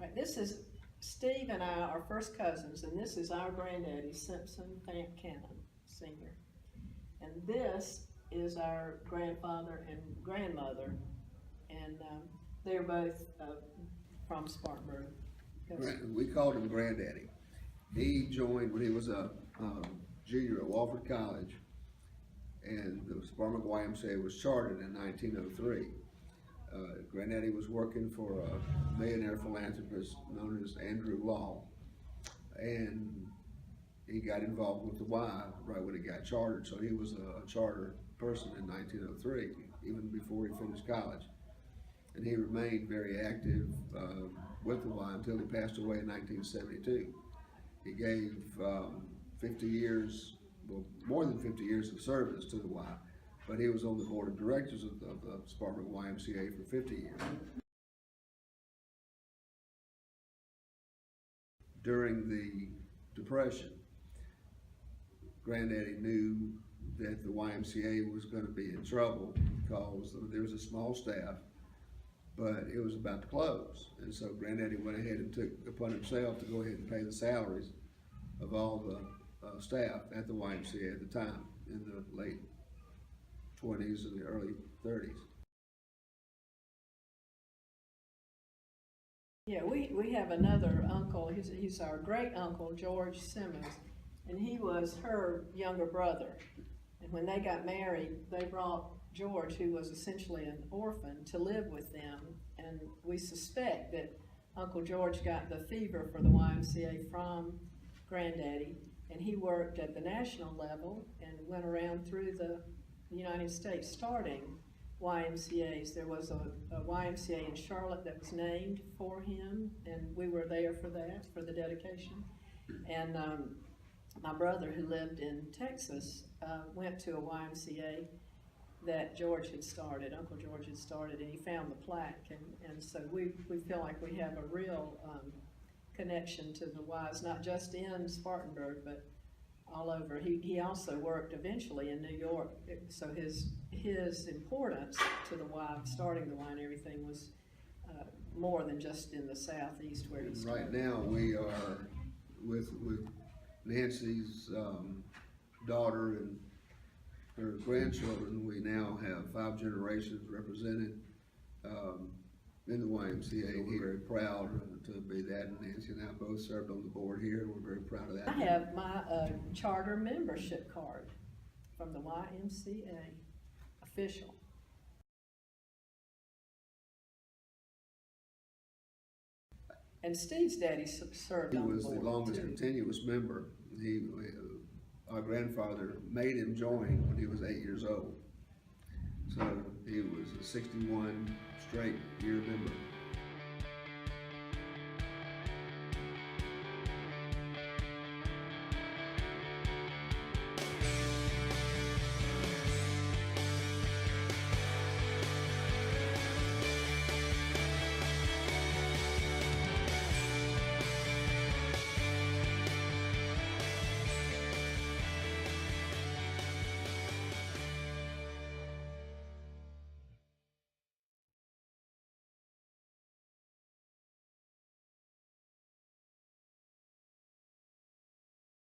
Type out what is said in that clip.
Right, this is Steve and I are first cousins, and this is our granddaddy, Simpson Fant Cannon, Sr. And this is our grandfather and grandmother, and they're both from Spartanburg. We called him Granddaddy. He joined when he was a junior at Wofford College, and the Spartanburg YMCA was chartered in 1903. Granddaddy was working for a millionaire philanthropist known as Andrew Law, and he got involved with the Y right when it got chartered. So he was a charter person in 1903, even before he finished college. And he remained very active with the Y until he passed away in 1972. He gave 50 years, well, more than 50 years of service to the Y, but he was on the board of directors of the Spartanburg YMCA for 50 years. During the Depression, Granddaddy knew that the YMCA was going to be in trouble because there was a small staff, but it was about to close. And so Granddaddy went ahead and took upon himself to go ahead and pay the salaries of all the staff at the YMCA at the time, in the late 20s and the early 30s. Yeah, we have another uncle, he's our great uncle, George Simmons, and he was her younger brother. And when they got married, they brought George, who was essentially an orphan, to live with them. And we suspect that Uncle George got the fever for the YMCA from Granddaddy, and he worked at the national level and went around through the United States starting YMCAs. There was a YMCA in Charlotte that was named for him, and we were there for that, for the dedication. And my brother, who lived in Texas, went to a YMCA that George had started, Uncle George had started, and he found the plaque. And so we feel like we have a real connection to the Ys, not just in Spartanburg, but all over. He also worked eventually in New York, so his importance to the Y, starting the Y and everything, was more than just in the southeast where he started. Right now we are with Nancy's daughter and her grandchildren. We now have 5 generations represented in the YMCA. We're very proud to be that, and Nancy and I both served on the board here. We're very proud of that. I have my charter membership card from the YMCA, official. And Steve's daddy served on the board. He was the longest continuous member. Our grandfather made him join when he was 8 years old. So he was a 61 straight year member.